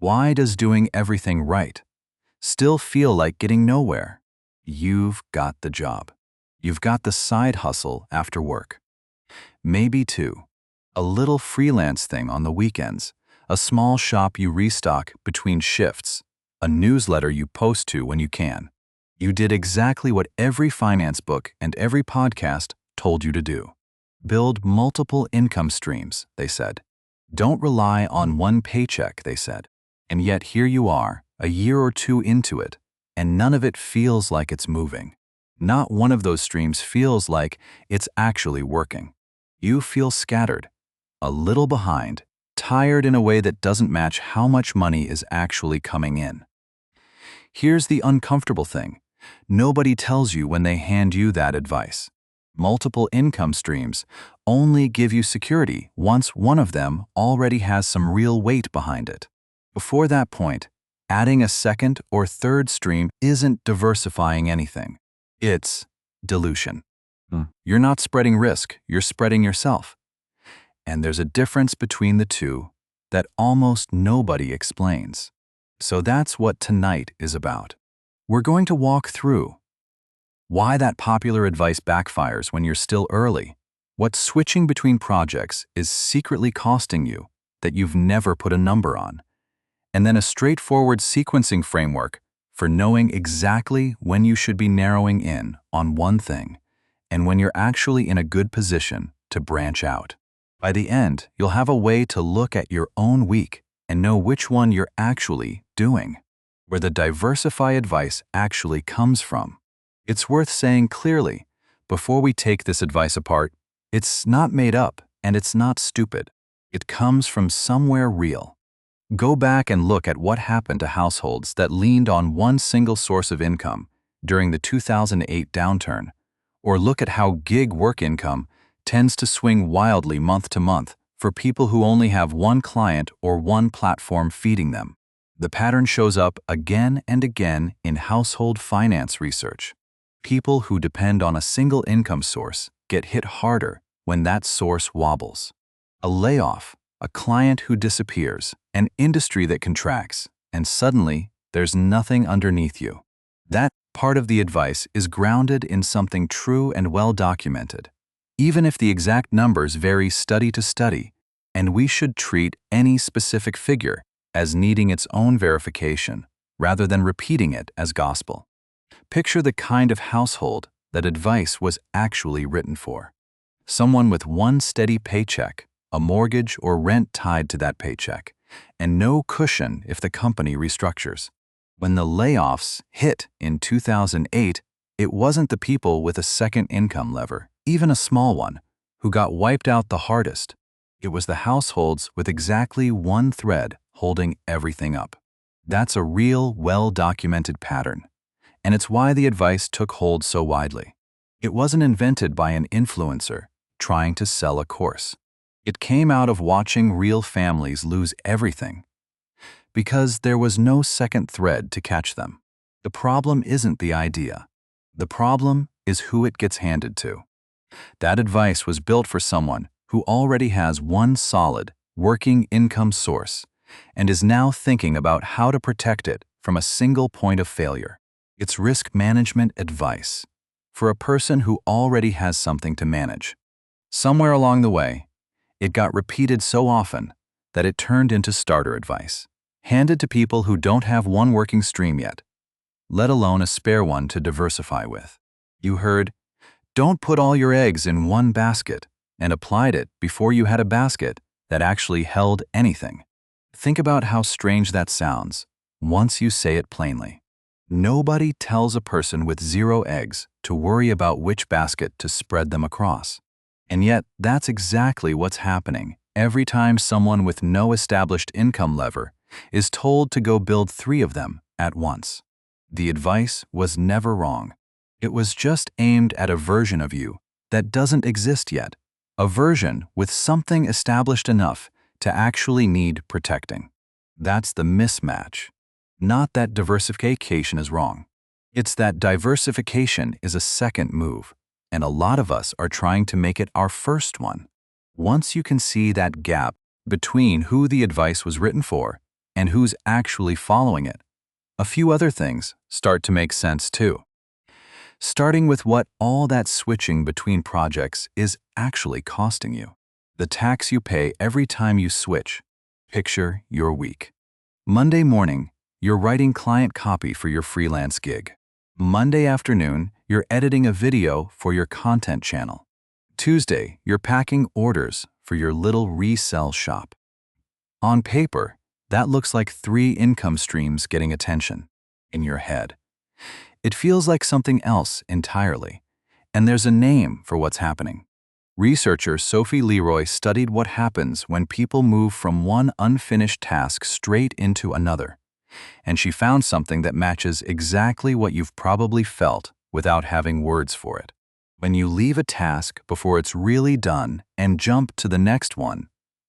Why does doing everything right still feel like getting nowhere? You've got the job. You've got the side hustle after work. Maybe two. A little freelance thing on the weekends, a small shop you restock between shifts, a newsletter you post to when you can. You did exactly what every finance book and every podcast told you to do. Build multiple income streams, they said. Don't rely on one paycheck, they said. And yet here you are, a year or two into it, and none of it feels like it's moving. Not one of those streams feels like it's actually working. You feel scattered, a little behind, tired in a way that doesn't match how much money is actually coming in. Here's the uncomfortable thing. Nobody tells you when they hand you that advice. Multiple income streams only give you security once one of them already has some real weight behind it. Before that point, adding a second or third stream isn't diversifying anything. It's dilution. You're not spreading risk, you're spreading yourself. And there's a difference between the two that almost nobody explains. So that's what tonight is about. We're going to walk through why that popular advice backfires when you're still early, what switching between projects is secretly costing you that you've never put a number on, and then a straightforward sequencing framework for knowing exactly when you should be narrowing in on one thing and when you're actually in a good position to branch out. By the end, you'll have a way to look at your own week and know which one you're actually doing, where the diversify advice actually comes from. It's worth saying clearly, before we take this advice apart, it's not made up and it's not stupid. It comes from somewhere real. Go back and look at what happened to households that leaned on one single source of income during the 2008 downturn, or look at how gig work income tends to swing wildly month to month for people who only have one client or one platform feeding them. The pattern shows up again and again in household finance research. People who depend on a single income source get hit harder when that source wobbles. A layoff, a client who disappears, an industry that contracts, and suddenly there's nothing underneath you. That part of the advice is grounded in something true and well documented, even if the exact numbers vary study to study, and we should treat any specific figure as needing its own verification rather than repeating it as gospel. Picture the kind of household that advice was actually written for. Someone with one steady paycheck, a mortgage or rent tied to that paycheck, and no cushion if the company restructures. When the layoffs hit in 2008, it wasn't the people with a second income lever, even a small one, who got wiped out the hardest. It was the households with exactly one thread holding everything up. That's a real, well-documented pattern, and it's why the advice took hold so widely. It wasn't invented by an influencer trying to sell a course. It came out of watching real families lose everything because there was no second thread to catch them. The problem isn't the idea. The problem is who it gets handed to. That advice was built for someone who already has one solid, working income source and is now thinking about how to protect it from a single point of failure. It's risk management advice for a person who already has something to manage. Somewhere along the way, it got repeated so often that it turned into starter advice, handed to people who don't have one working stream yet, let alone a spare one to diversify with. You heard, "Don't put all your eggs in one basket," and applied it before you had a basket that actually held anything. Think about how strange that sounds once you say it plainly. Nobody tells a person with 0 eggs to worry about which basket to spread them across. And yet, that's exactly what's happening every time someone with no established income lever is told to go build 3 of them at once. The advice was never wrong. It was just aimed at a version of you that doesn't exist yet, a version with something established enough to actually need protecting. That's the mismatch. Not that diversification is wrong. It's that diversification is a second move, and a lot of us are trying to make it our first one. Once you can see that gap between who the advice was written for and who's actually following it. A few other things start to make sense too. Starting with what all that switching between projects is actually costing you. The tax you pay every time you switch. Picture your week. Monday morning, you're writing client copy for your freelance gig. Monday afternoon, you're editing a video for your content channel. Tuesday, you're packing orders for your little resell shop. On paper, that looks like 3 income streams getting attention. In your head, it feels like something else entirely, and there's a name for what's happening. Researcher Sophie Leroy studied what happens when people move from one unfinished task straight into another, and she found something that matches exactly what you've probably felt without having words for it. When you leave a task before it's really done and jump to the next one,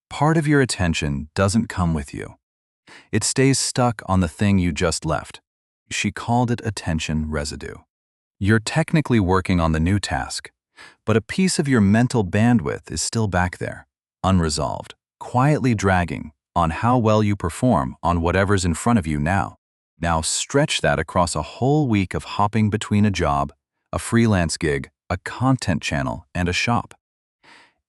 part of your attention doesn't come with you. It stays stuck on the thing you just left. She called it attention residue. You're technically working on the new task, but a piece of your mental bandwidth is still back there, unresolved, quietly dragging on how well you perform on whatever's in front of you now. Now stretch that across a whole week of hopping between a job, a freelance gig, a content channel, and a shop.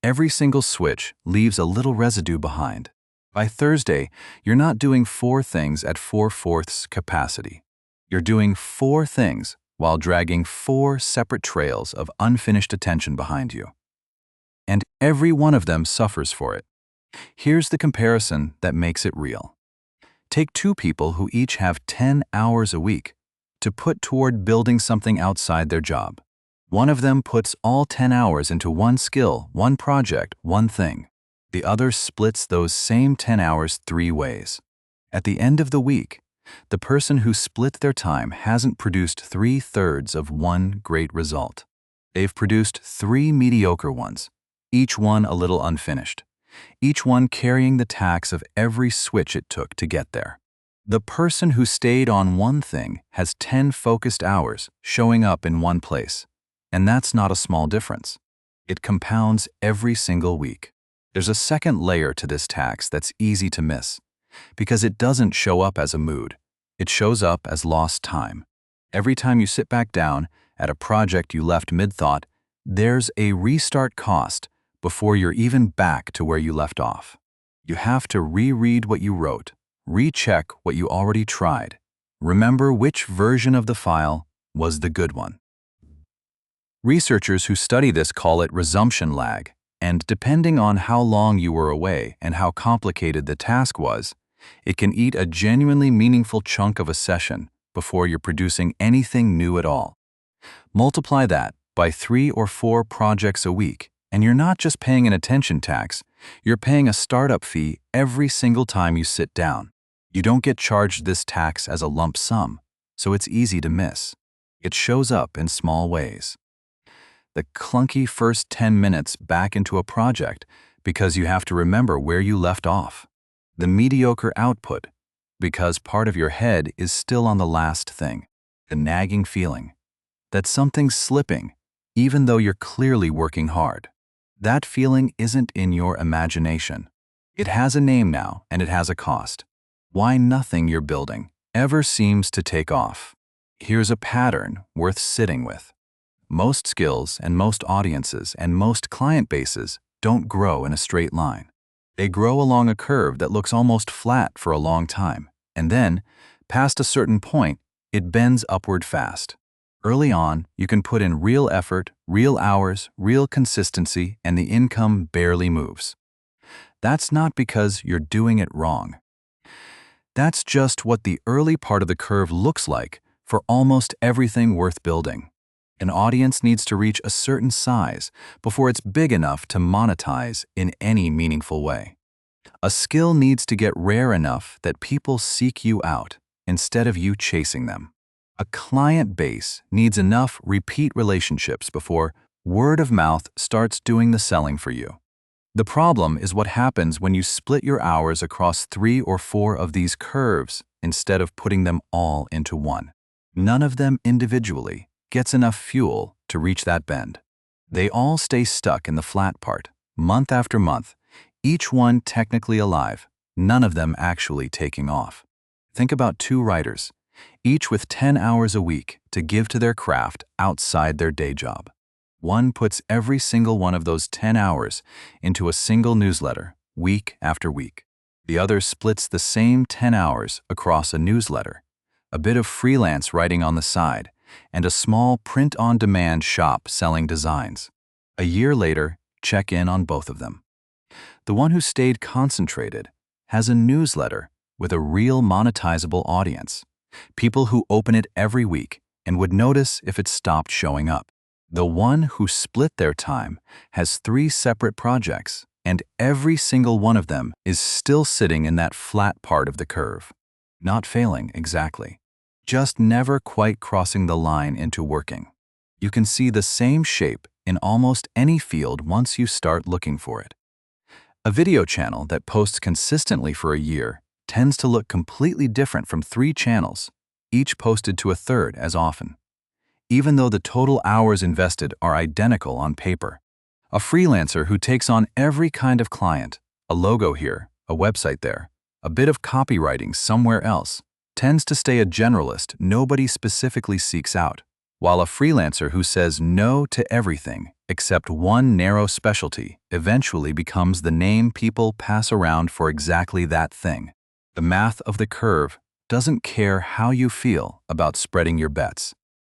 Every single switch leaves a little residue behind. By Thursday, you're not doing 4 things at 4/4 capacity. You're doing 4 things while dragging 4 separate trails of unfinished attention behind you. And every one of them suffers for it. Here's the comparison that makes it real. Take 2 people who each have 10 hours a week to put toward building something outside their job. One of them puts all 10 hours into one skill, one project, one thing. The other splits those same 10 hours 3 ways. At the end of the week, the person who split their time hasn't produced 3/3 of one great result. They've produced 3 mediocre ones, each one a little unfinished, each one carrying the tax of every switch it took to get there. The person who stayed on one thing has 10 focused hours showing up in one place, and that's not a small difference. It compounds every single week. There's a second layer to this tax that's easy to miss, because it doesn't show up as a mood. It shows up as lost time. Every time you sit back down at a project you left mid-thought, there's a restart cost before you're even back to where you left off. You have to reread what you wrote, recheck what you already tried, remember which version of the file was the good one. Researchers who study this call it resumption lag, and depending on how long you were away and how complicated the task was, it can eat a genuinely meaningful chunk of a session before you're producing anything new at all. Multiply that by 3 or 4 projects a week, and you're not just paying an attention tax, you're paying a startup fee every single time you sit down. You don't get charged this tax as a lump sum, so it's easy to miss. It shows up in small ways. The clunky first 10 minutes back into a project because you have to remember where you left off. The mediocre output because part of your head is still on the last thing. The nagging feeling that something's slipping even though you're clearly working hard. That feeling isn't in your imagination. It has a name now and it has a cost. Why nothing you're building ever seems to take off. Here's a pattern worth sitting with. Most skills and most audiences and most client bases don't grow in a straight line. They grow along a curve that looks almost flat for a long time, and then, past a certain point, it bends upward fast. Early on, you can put in real effort, real hours, real consistency, and the income barely moves. That's not because you're doing it wrong. That's just what the early part of the curve looks like for almost everything worth building. An audience needs to reach a certain size before it's big enough to monetize in any meaningful way. A skill needs to get rare enough that people seek you out instead of you chasing them. A client base needs enough repeat relationships before word of mouth starts doing the selling for you. The problem is what happens when you split your hours across 3 or 4 of these curves instead of putting them all into one. None of them individually gets enough fuel to reach that bend. They all stay stuck in the flat part, month after month, each one technically alive, none of them actually taking off. Think about two writers, each with 10 hours a week to give to their craft outside their day job. One puts every single one of those 10 hours into a single newsletter, week after week. The other splits the same 10 hours across a newsletter, a bit of freelance writing on the side, and a small print-on-demand shop selling designs. A year later, check in on both of them. The one who stayed concentrated has a newsletter with a real monetizable audience, people who open it every week and would notice if it stopped showing up. The one who split their time has 3 separate projects, and every single one of them is still sitting in that flat part of the curve. Not failing exactly, just never quite crossing the line into working. You can see the same shape in almost any field once you start looking for it. A video channel that posts consistently for a year tends to look completely different from 3 channels, each posted to a third as often, even though the total hours invested are identical on paper. A freelancer who takes on every kind of client, a logo here, a website there, a bit of copywriting somewhere else, tends to stay a generalist nobody specifically seeks out, while a freelancer who says no to everything except one narrow specialty eventually becomes the name people pass around for exactly that thing. The math of the curve doesn't care how you feel about spreading your bets.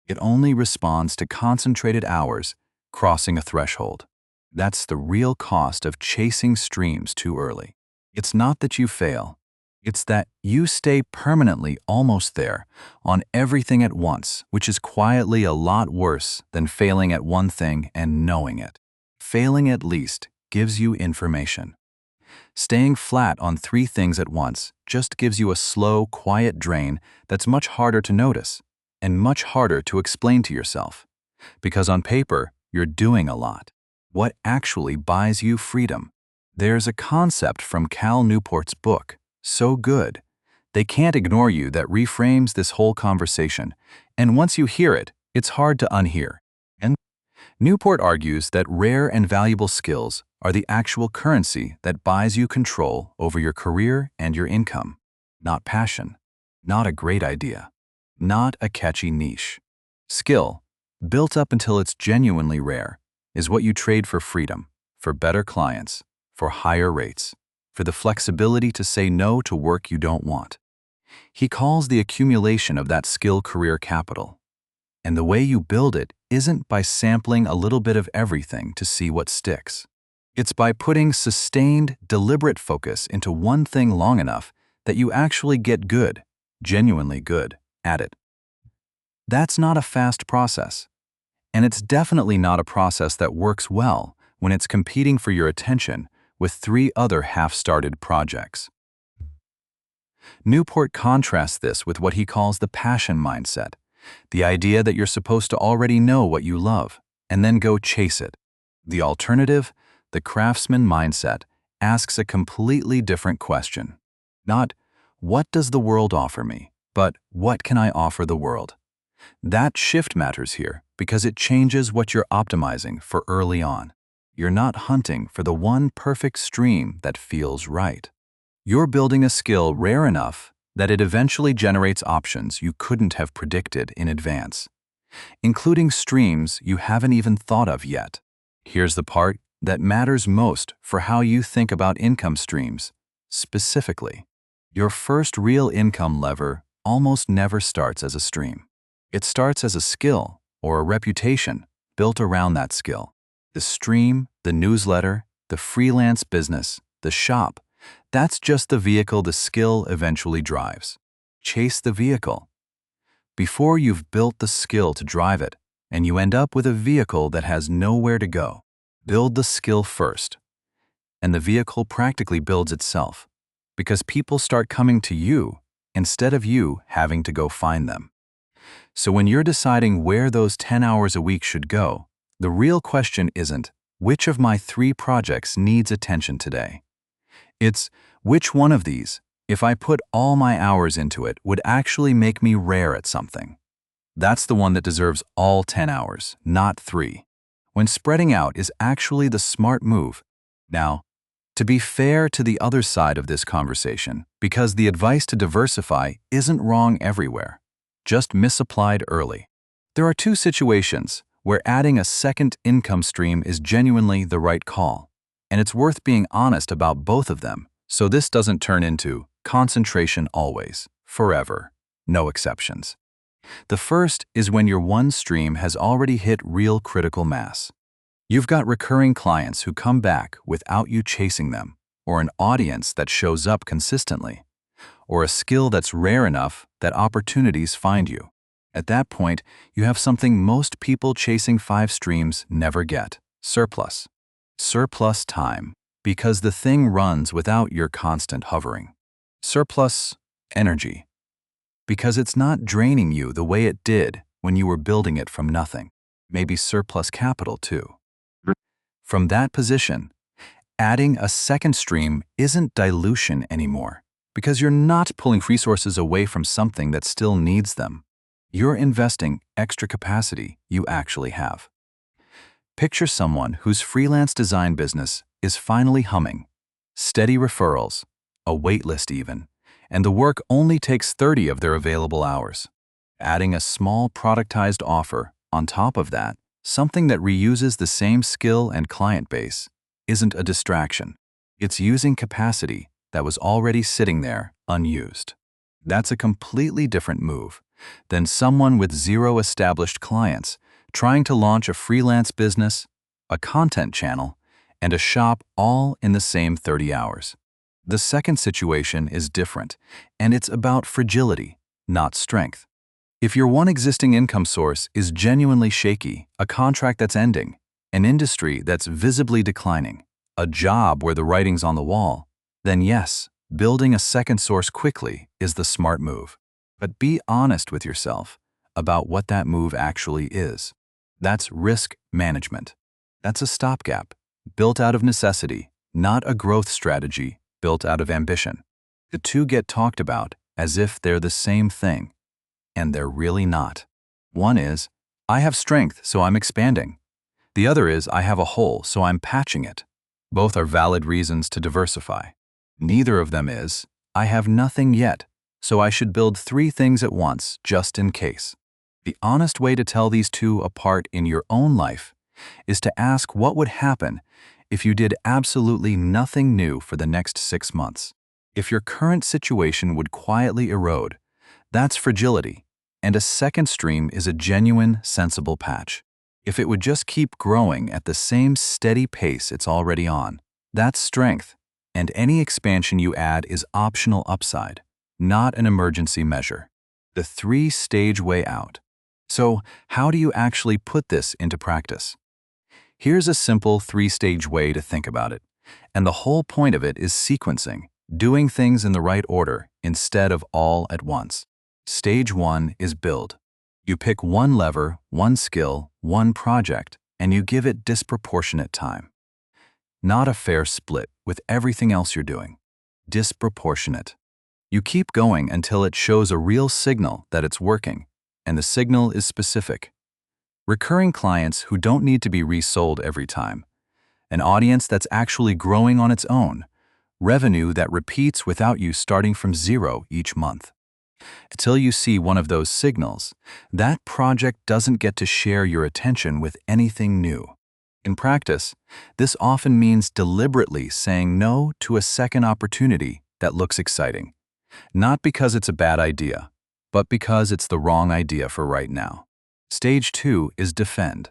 It only responds to concentrated hours crossing a threshold. That's the real cost of chasing streams too early. It's not that you fail. It's that you stay permanently almost there on everything at once, which is quietly a lot worse than failing at one thing and knowing it. Failing at least gives you information. Staying flat on 3 things at once just gives you a slow, quiet drain that's much harder to notice and much harder to explain to yourself. Because on paper, you're doing a lot. What actually buys you freedom? There's a concept from Newport's book, So Good, They Can't Ignore You, that reframes this whole conversation, and once you hear it, it's hard to unhear. And Newport argues that rare and valuable skills are the actual currency that buys you control over your career and your income. Not passion, not a great idea, not a catchy niche. Skill, built up until it's genuinely rare, is what you trade for freedom, for better clients, for higher rates, for the flexibility to say no to work you don't want. He calls the accumulation of that skill career capital. And the way you build it isn't by sampling a little bit of everything to see what sticks. It's by putting sustained, deliberate focus into one thing long enough that you actually get good, genuinely good, at it. That's not a fast process. And it's definitely not a process that works well when it's competing for your attention with 3 other half-started projects. Newport contrasts this with what he calls the passion mindset, the idea that you're supposed to already know what you love and then go chase it. The alternative, the craftsman mindset, asks a completely different question. Not, what does the world offer me, but what can I offer the world? That shift matters here because it changes what you're optimizing for early on. You're not hunting for the one perfect stream that feels right. You're building a skill rare enough that it eventually generates options you couldn't have predicted in advance, including streams you haven't even thought of yet. Here's the part that matters most for how you think about income streams. Specifically, your first real income lever almost never starts as a stream. It starts as a skill or a reputation built around that skill. The stream, the newsletter, the freelance business, the shop, that's just the vehicle the skill eventually drives. Chase the vehicle. Before you've built the skill to drive it, and you end up with a vehicle that has nowhere to go, build the skill first. And the vehicle practically builds itself, because people start coming to you instead of you having to go find them. So when you're deciding where those 10 hours a week should go, the real question isn't, which of my 3 projects needs attention today? It's, which one of these, if I put all my hours into it, would actually make me rare at something? That's the one that deserves all 10 hours, not 3. When spreading out is actually the smart move. Now, To be fair to the other side of this conversation, because the advice to diversify isn't wrong everywhere, just misapplied early. There are two situations where adding a second income stream is genuinely the right call, and it's worth being honest about both of them so this doesn't turn into concentration always, forever, no exceptions. The first is when your one stream has already hit real critical mass. You've got recurring clients who come back without you chasing them, or an audience that shows up consistently, or a skill that's rare enough that opportunities find you. At that point, you have something most people chasing 5 streams never get: surplus. Surplus time, because the thing runs without your constant hovering. Surplus energy, because it's not draining you the way it did when you were building it from nothing. Maybe surplus capital too. From that position, adding a second stream isn't dilution anymore, because you're not pulling resources away from something that still needs them. You're investing extra capacity you actually have. Picture someone whose freelance design business is finally humming. Steady referrals, a wait list even, and the work only takes 30 of their available hours. Adding a small productized offer on top of that, something that reuses the same skill and client base, isn't a distraction. It's using capacity that was already sitting there unused. That's a completely different move than someone with 0 established clients trying to launch a freelance business, a content channel, and a shop all in the same 30 hours. The second situation is different, and it's about fragility, not strength. If your one existing income source is genuinely shaky, a contract that's ending, an industry that's visibly declining, a job where the writing's on the wall, then yes, building a second source quickly is the smart move. But be honest with yourself about what that move actually is. That's risk management. That's a stopgap, built out of necessity, not a growth strategy built out of ambition. The two get talked about as if they're the same thing, and they're really not. One is, I have strength, so I'm expanding. The other is, I have a hole, so I'm patching it. Both are valid reasons to diversify. Neither of them is, I have nothing yet, so I should build 3 things at once, just in case. The honest way to tell these two apart in your own life is to ask what would happen if you did absolutely nothing new for the next 6 months. If your current situation would quietly erode, that's fragility, and a second stream is a genuine, sensible patch. If it would just keep growing at the same steady pace it's already on, that's strength, and any expansion you add is optional upside, not an emergency measure. The 3-stage way out. So, how do you actually put this into practice? Here's a simple 3-stage way to think about it, and the whole point of it is sequencing, doing things in the right order instead of all at once. Stage 1 is build. You pick one lever, one skill, one project, and you give it disproportionate time. Not a fair split with everything else you're doing. Disproportionate. You keep going until it shows a real signal that it's working, and the signal is specific. Recurring clients who don't need to be resold every time. An audience that's actually growing on its own. Revenue that repeats without you starting from 0 each month. Until you see one of those signals, that project doesn't get to share your attention with anything new. In practice, this often means deliberately saying no to a second opportunity that looks exciting. Not because it's a bad idea, but because it's the wrong idea for right now. Stage 2 is defend.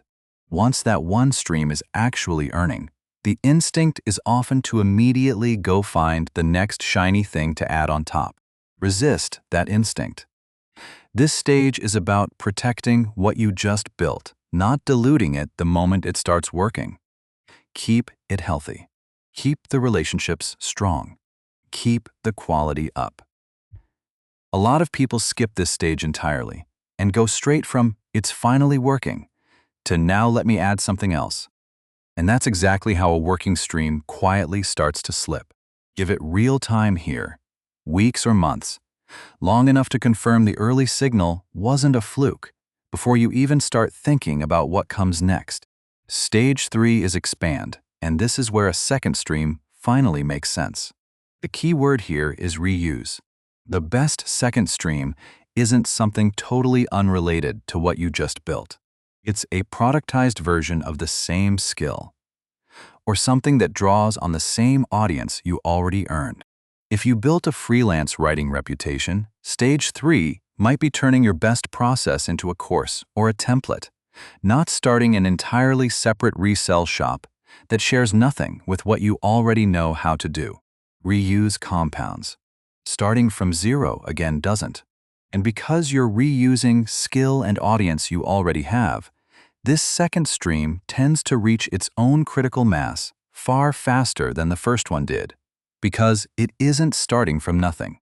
Once that one stream is actually earning, the instinct is often to immediately go find the next shiny thing to add on top. Resist that instinct. This stage is about protecting what you just built, not diluting it the moment it starts working. Keep it healthy. Keep the relationships strong. Keep the quality up. A lot of people skip this stage entirely and go straight from "it's finally working" to "now let me add something else." And that's exactly how a working stream quietly starts to slip. Give it real time here, weeks or months, long enough to confirm the early signal wasn't a fluke before you even start thinking about what comes next. Stage 3 is expand, and this is where a second stream finally makes sense. The key word here is reuse. The best second stream isn't something totally unrelated to what you just built. It's a productized version of the same skill, or something that draws on the same audience you already earned. If you built a freelance writing reputation, stage 3 might be turning your best process into a course or a template, not starting an entirely separate resell shop that shares nothing with what you already know how to do. Reuse compounds. Starting from zero again doesn't. And because you're reusing skill and audience you already have, this second stream tends to reach its own critical mass far faster than the first one did, because it isn't starting from nothing.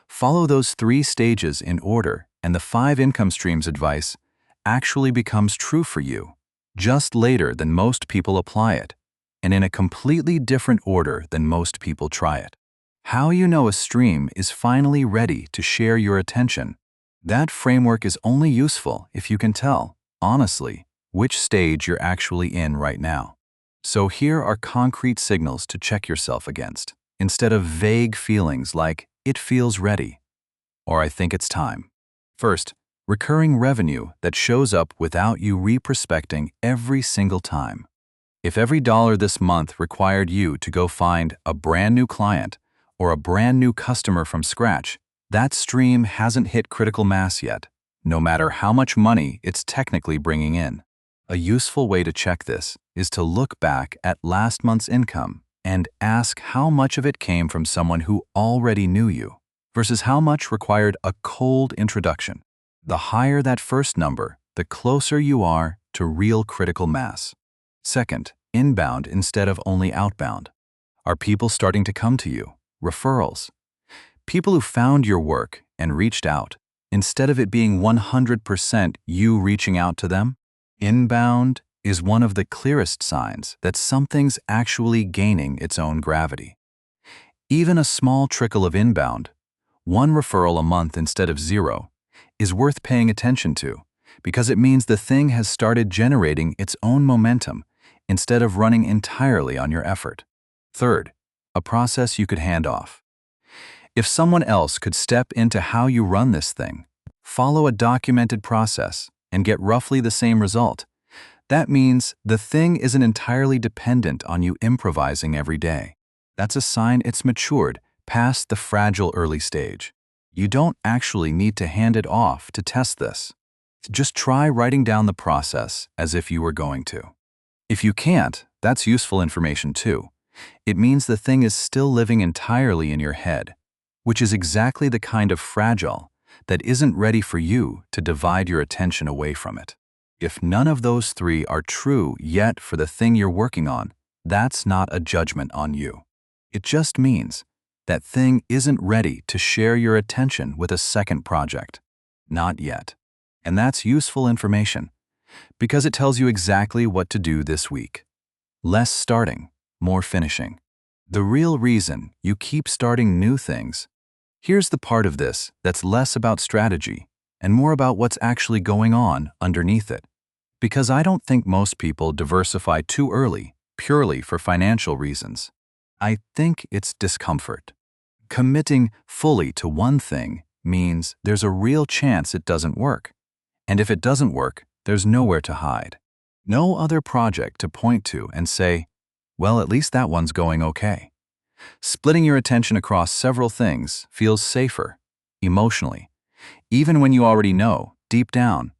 Follow those 3 stages in order, and the 5 income streams advice actually becomes true for you, just later than most people apply it, and in a completely different order than most people try it. How you know a stream is finally ready to share your attention. That framework is only useful if you can tell, honestly, which stage you're actually in right now. So here are concrete signals to check yourself against, instead of vague feelings like, "It feels ready," or "I think it's time." First, recurring revenue that shows up without you reprospecting every single time. If every dollar this month required you to go find a brand new client or a brand new customer from scratch, that stream hasn't hit critical mass yet, no matter how much money it's technically bringing in. A useful way to check this is to look back at last month's income and ask how much of it came from someone who already knew you versus how much required a cold introduction. The higher that first number, the closer you are to real critical mass. Second, inbound instead of only outbound. Are people starting to come to you? Referrals. People who found your work and reached out, instead of it being 100% you reaching out to them. Inbound is one of the clearest signs that something's actually gaining its own gravity. Even a small trickle of inbound, 1 referral a month instead of 0, is worth paying attention to because it means the thing has started generating its own momentum instead of running entirely on your effort. Third, a process you could hand off. If someone else could step into how you run this thing, follow a documented process, and get roughly the same result, that means the thing isn't entirely dependent on you improvising every day. That's a sign it's matured past the fragile early stage. You don't actually need to hand it off to test this. Just try writing down the process as if you were going to. If you can't, that's useful information too. It means the thing is still living entirely in your head, which is exactly the kind of fragile that isn't ready for you to divide your attention away from it. If none of those 3 are true yet for the thing you're working on, that's not a judgment on you. It just means that thing isn't ready to share your attention with a second project. Not yet. And that's useful information because it tells you exactly what to do this week. Less starting, more finishing. The real reason you keep starting new things. Here's the part of this that's less about strategy and more about what's actually going on underneath it. Because I don't think most people diversify too early, purely for financial reasons. I think it's discomfort. Committing fully to one thing means there's a real chance it doesn't work. And if it doesn't work, there's nowhere to hide. No other project to point to and say, well, at least that one's going okay. Splitting your attention across several things feels safer, emotionally, even when you already know, deep down,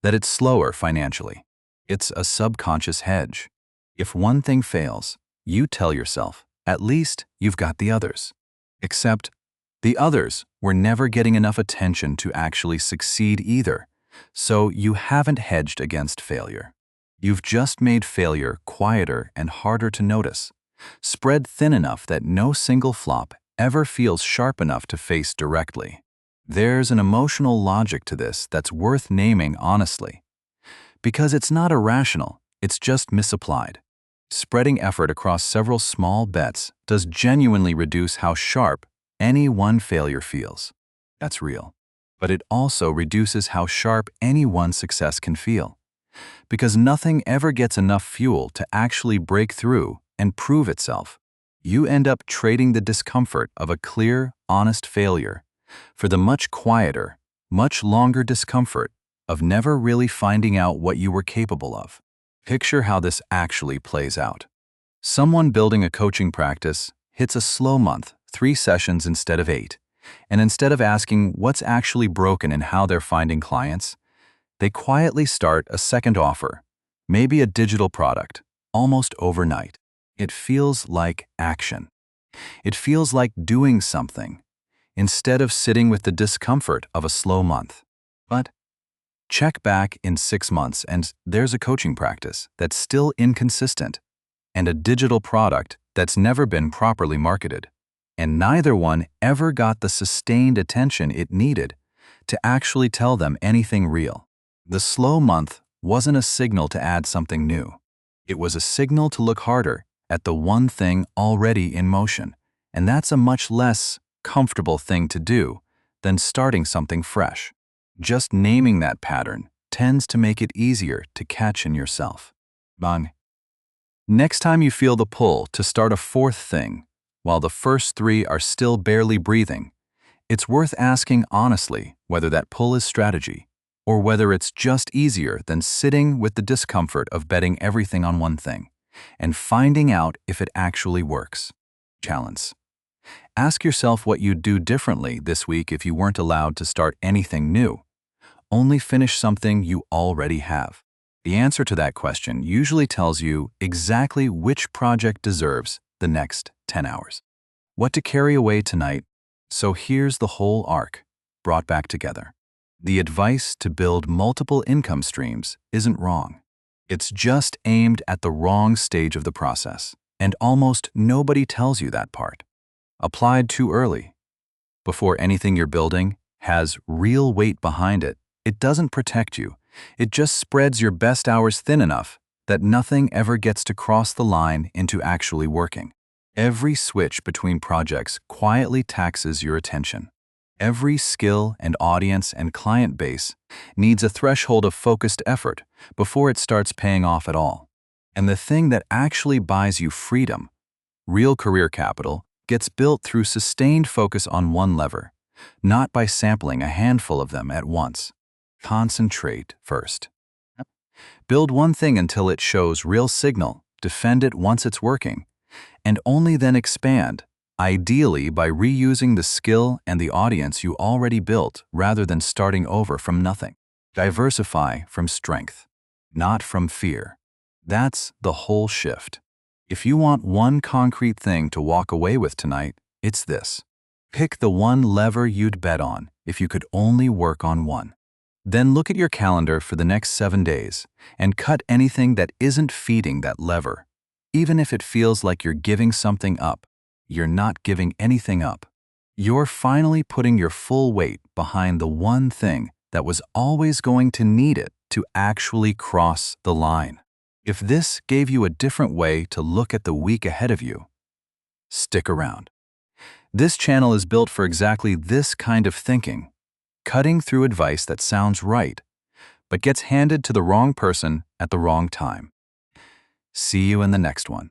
that it's slower financially. It's a subconscious hedge. If one thing fails, you tell yourself, at least you've got the others. Except, the others were never getting enough attention to actually succeed either, so you haven't hedged against failure. You've just made failure quieter and harder to notice, spread thin enough that no single flop ever feels sharp enough to face directly. There's an emotional logic to this that's worth naming honestly. Because it's not irrational, it's just misapplied. Spreading effort across several small bets does genuinely reduce how sharp any one failure feels. That's real. But it also reduces how sharp any one success can feel. Because nothing ever gets enough fuel to actually break through and prove itself. You end up trading the discomfort of a clear, honest failure for the much quieter, much longer discomfort of never really finding out what you were capable of. Picture how this actually plays out. Someone building a coaching practice hits a slow month, 3 sessions instead of 8, and instead of asking what's actually broken and how they're finding clients, they quietly start a second offer, maybe a digital product, almost overnight. It feels like action. It feels like doing something, instead of sitting with the discomfort of a slow month. But check back in 6 months and there's a coaching practice that's still inconsistent and a digital product that's never been properly marketed. And neither one ever got the sustained attention it needed to actually tell them anything real. The slow month wasn't a signal to add something new. It was a signal to look harder at the one thing already in motion, and that's a much less comfortable thing to do than starting something fresh. Just naming that pattern tends to make it easier to catch in yourself. Bang. Next time you feel the pull to start a fourth thing, while the first 3 are still barely breathing, it's worth asking honestly whether that pull is strategy, or whether it's just easier than sitting with the discomfort of betting everything on one thing and finding out if it actually works. Challenge. Ask yourself what you'd do differently this week if you weren't allowed to start anything new. Only finish something you already have. The answer to that question usually tells you exactly which project deserves the next 10 hours. What to carry away tonight. So here's the whole arc, brought back together. The advice to build multiple income streams isn't wrong. It's just aimed at the wrong stage of the process, and almost nobody tells you that part. Applied too early, before anything you're building has real weight behind it, it doesn't protect you. It just spreads your best hours thin enough that nothing ever gets to cross the line into actually working. Every switch between projects quietly taxes your attention. Every skill and audience and client base needs a threshold of focused effort before it starts paying off at all. And the thing that actually buys you freedom, real career capital, gets built through sustained focus on one lever, not by sampling a handful of them at once. Concentrate first. Build one thing until it shows real signal, defend it once it's working, and only then expand, ideally by reusing the skill and the audience you already built rather than starting over from nothing. Diversify from strength, not from fear. That's the whole shift. If you want one concrete thing to walk away with tonight, it's this. Pick the one lever you'd bet on if you could only work on one. Then look at your calendar for the next 7 days and cut anything that isn't feeding that lever. Even if it feels like you're giving something up, you're not giving anything up. You're finally putting your full weight behind the one thing that was always going to need it to actually cross the line. If this gave you a different way to look at the week ahead of you, stick around. This channel is built for exactly this kind of thinking, cutting through advice that sounds right, but gets handed to the wrong person at the wrong time. See you in the next one.